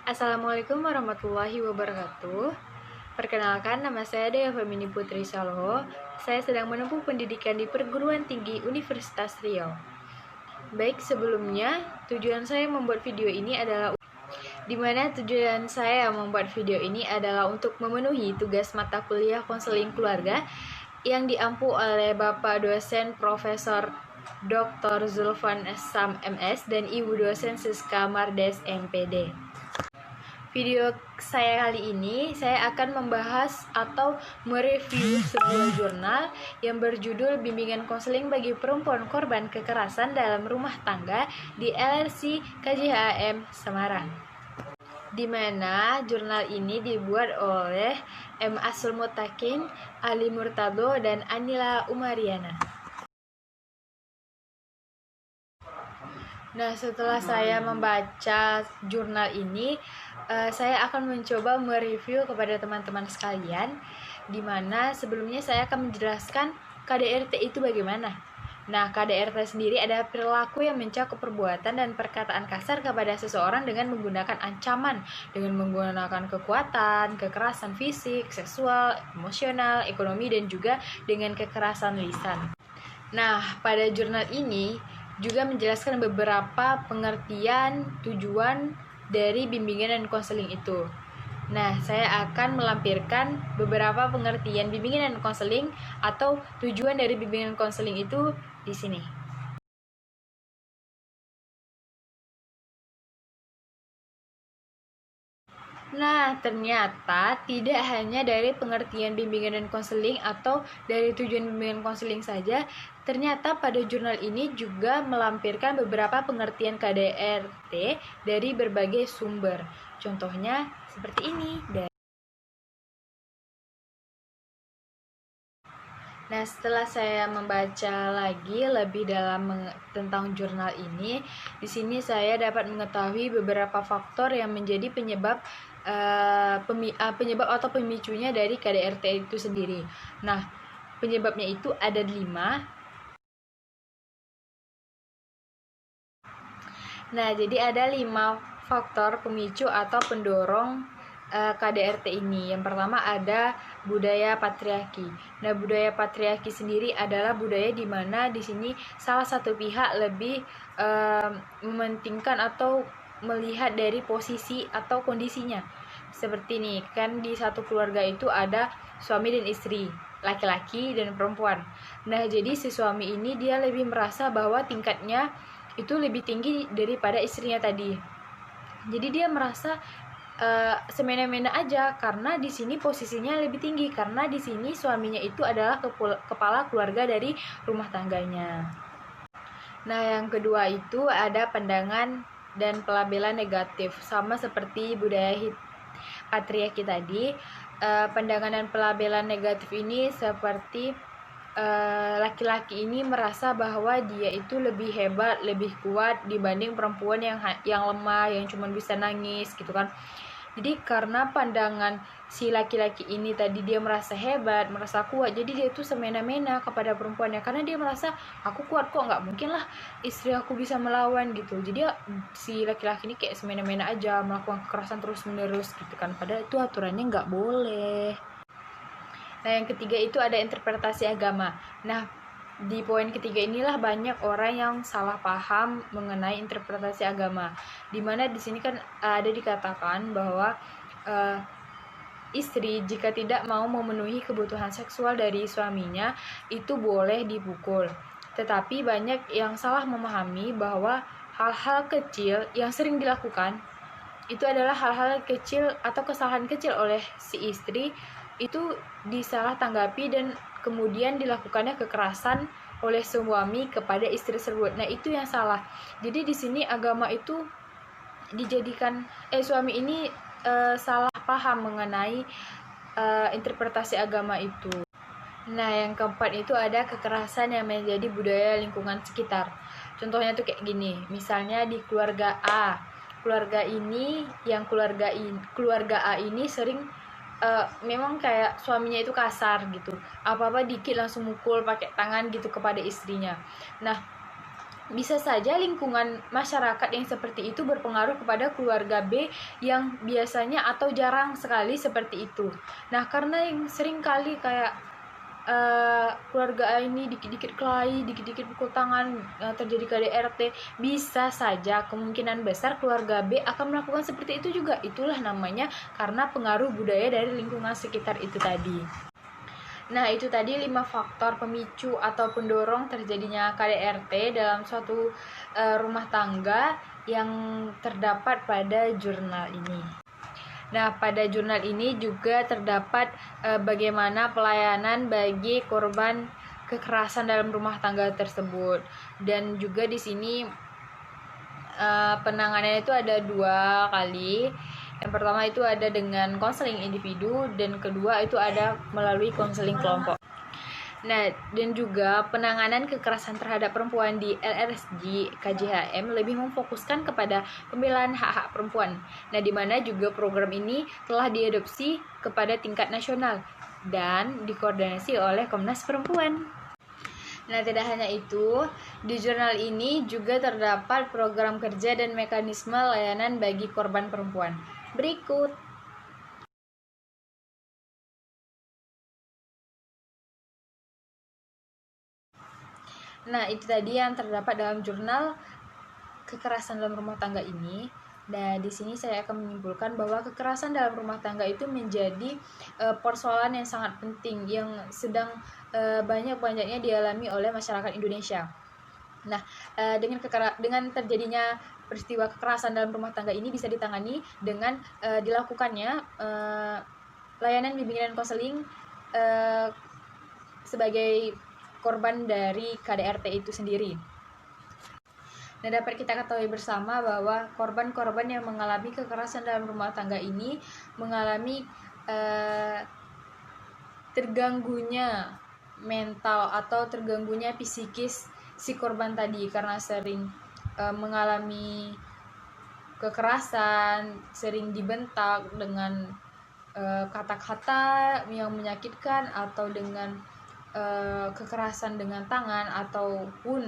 Assalamualaikum warahmatullahi wabarakatuh. Perkenalkan, nama saya Dea Femini Putri Saloho. Saya sedang menempuh pendidikan di Perguruan Tinggi Universitas Riau. Baik, sebelumnya tujuan saya membuat video ini adalah untuk memenuhi tugas mata kuliah konseling keluarga yang diampu oleh Bapak dosen Profesor Dr. Zulfan Sam MS dan Ibu dosen Siska Mardes MPD. Video saya kali ini, saya akan membahas atau mereview sebuah jurnal yang berjudul Bimbingan Konseling bagi Perempuan Korban Kekerasan dalam Rumah Tangga di LRC KJHM Semarang, di mana jurnal ini dibuat oleh M. Asul Mutakin, Ali Murtado, dan Anila Umariana. Nah, setelah saya membaca jurnal ini, saya akan mencoba mereview kepada teman-teman sekalian, di mana sebelumnya saya akan menjelaskan KDRT itu bagaimana. Nah, KDRT sendiri adalah perilaku yang mencakup perbuatan dan perkataan kasar kepada seseorang dengan menggunakan ancaman, dengan menggunakan kekuatan, kekerasan fisik, seksual, emosional, ekonomi, dan juga dengan kekerasan lisan. Nah, pada jurnal ini juga menjelaskan beberapa pengertian tujuan dari bimbingan dan konseling itu. Nah, saya akan melampirkan beberapa pengertian bimbingan dan konseling atau tujuan dari bimbingan konseling itu di sini. Nah, ternyata tidak hanya dari pengertian bimbingan dan konseling atau dari tujuan bimbingan konseling saja, ternyata pada jurnal ini juga melampirkan beberapa pengertian KDRT dari berbagai sumber. Contohnya seperti ini. Nah, setelah saya membaca lagi lebih dalam tentang jurnal ini, di sini saya dapat mengetahui beberapa faktor yang menjadi penyebab atau pemicunya dari KDRT itu sendiri. Nah, penyebabnya itu ada 5. Nah, jadi ada 5 faktor pemicu atau pendorong KDRT ini. Yang pertama ada budaya patriarki. Nah, budaya patriarki sendiri adalah budaya di mana di sini salah satu pihak lebih mementingkan atau melihat dari posisi atau kondisinya. Seperti nih, kan di satu keluarga itu ada suami dan istri, laki-laki dan perempuan. Nah, jadi si suami ini dia lebih merasa bahwa tingkatnya itu lebih tinggi daripada istrinya tadi. Jadi dia merasa semena-mena aja karena di sini posisinya lebih tinggi, karena di sini suaminya itu adalah kepala keluarga dari rumah tangganya. Nah, yang kedua itu ada pandangan dan pelabelan negatif, sama seperti budaya patriarki tadi. Pandangan dan pelabelan negatif ini seperti laki-laki ini merasa bahwa dia itu lebih hebat, lebih kuat dibanding perempuan yang lemah, yang cuma bisa nangis gitu kan. Jadi karena pandangan si laki-laki ini tadi dia merasa hebat, merasa kuat, jadi dia itu semena-mena kepada perempuannya karena dia merasa aku kuat kok, nggak mungkin lah istri aku bisa melawan gitu. Jadi si laki-laki ini kayak semena-mena aja melakukan kekerasan terus-menerus gitu kan, padahal itu aturannya nggak boleh. Nah, yang ketiga itu ada interpretasi agama. Nah, di poin ketiga inilah banyak orang yang salah paham mengenai interpretasi agama. Dimana di sini kan ada dikatakan bahwa istri jika tidak mau memenuhi kebutuhan seksual dari suaminya itu boleh dipukul. Tetapi banyak yang salah memahami bahwa hal-hal kecil yang sering dilakukan itu adalah hal-hal kecil atau kesalahan kecil oleh si istri itu disalah tanggapi dan kemudian dilakukannya kekerasan oleh suami kepada istri tersebut. Nah, itu yang salah. Jadi di sini agama itu dijadikan suami ini salah paham mengenai interpretasi agama itu. Nah, yang keempat itu ada kekerasan yang menjadi budaya lingkungan sekitar. Contohnya tuh kayak gini, misalnya di keluarga A. Keluarga A ini sering memang kayak suaminya itu kasar gitu. Apa-apa dikit langsung mukul pakai tangan gitu kepada istrinya. Nah, bisa saja lingkungan masyarakat yang seperti itu berpengaruh kepada keluarga B yang biasanya atau jarang sekali seperti itu. Nah, karena yang sering kali kayak keluarga A ini dikit-dikit kelahi, dikit-dikit pukul tangan, terjadi KDRT, bisa saja kemungkinan besar keluarga B akan melakukan seperti itu juga. Itulah namanya karena pengaruh budaya dari lingkungan sekitar itu tadi. Nah, itu tadi 5 faktor pemicu atau pendorong terjadinya KDRT dalam suatu rumah tangga yang terdapat pada jurnal ini. Nah, pada jurnal ini juga terdapat bagaimana pelayanan bagi korban kekerasan dalam rumah tangga tersebut. Dan juga di sini penanganannya itu ada 2 kali. Yang pertama itu ada dengan konseling individu, dan kedua itu ada melalui konseling kelompok. Nah, dan juga penanganan kekerasan terhadap perempuan di LRSG KJHM lebih memfokuskan kepada pembelaan hak-hak perempuan. Nah, di mana juga program ini telah diadopsi kepada tingkat nasional dan dikoordinasi oleh Komnas Perempuan. Nah, tidak hanya itu, di jurnal ini juga terdapat program kerja dan mekanisme layanan bagi korban perempuan. Berikut. Nah, itu tadi yang terdapat dalam jurnal kekerasan dalam rumah tangga ini. Nah, di sini saya akan menyimpulkan bahwa kekerasan dalam rumah tangga itu menjadi persoalan yang sangat penting yang sedang banyak-banyaknya dialami oleh masyarakat Indonesia. Nah, dengan terjadinya peristiwa kekerasan dalam rumah tangga ini bisa ditangani dengan dilakukannya layanan bimbingan dan konseling sebagai korban dari KDRT itu sendiri. Nah, dapat kita ketahui bersama bahwa korban-korban yang mengalami kekerasan dalam rumah tangga ini mengalami terganggunya mental atau terganggunya psikis si korban tadi karena sering mengalami kekerasan, sering dibentak dengan kata-kata yang menyakitkan atau dengan kekerasan dengan tangan ataupun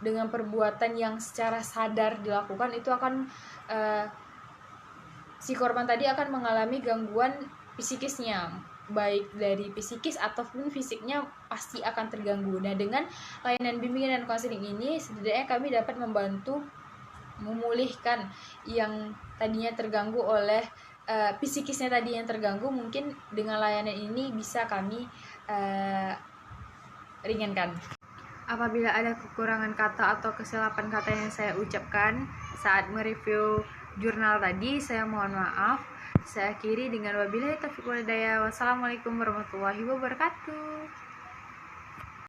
dengan perbuatan yang secara sadar dilakukan, itu akan si korban tadi akan mengalami gangguan psikisnya, baik dari psikis ataupun fisiknya pasti akan terganggu. Nah, dengan layanan bimbingan dan konseling ini setidaknya kami dapat membantu memulihkan yang tadinya terganggu oleh psikisnya tadi yang terganggu. Mungkin dengan layanan ini bisa kami ringankan. Apabila ada kekurangan kata atau kesilapan kata yang saya ucapkan saat mereview jurnal tadi, saya mohon maaf. Saya akhiri dengan wabillahi taufiq wal hidayah. Wassalamualaikum warahmatullahi wabarakatuh.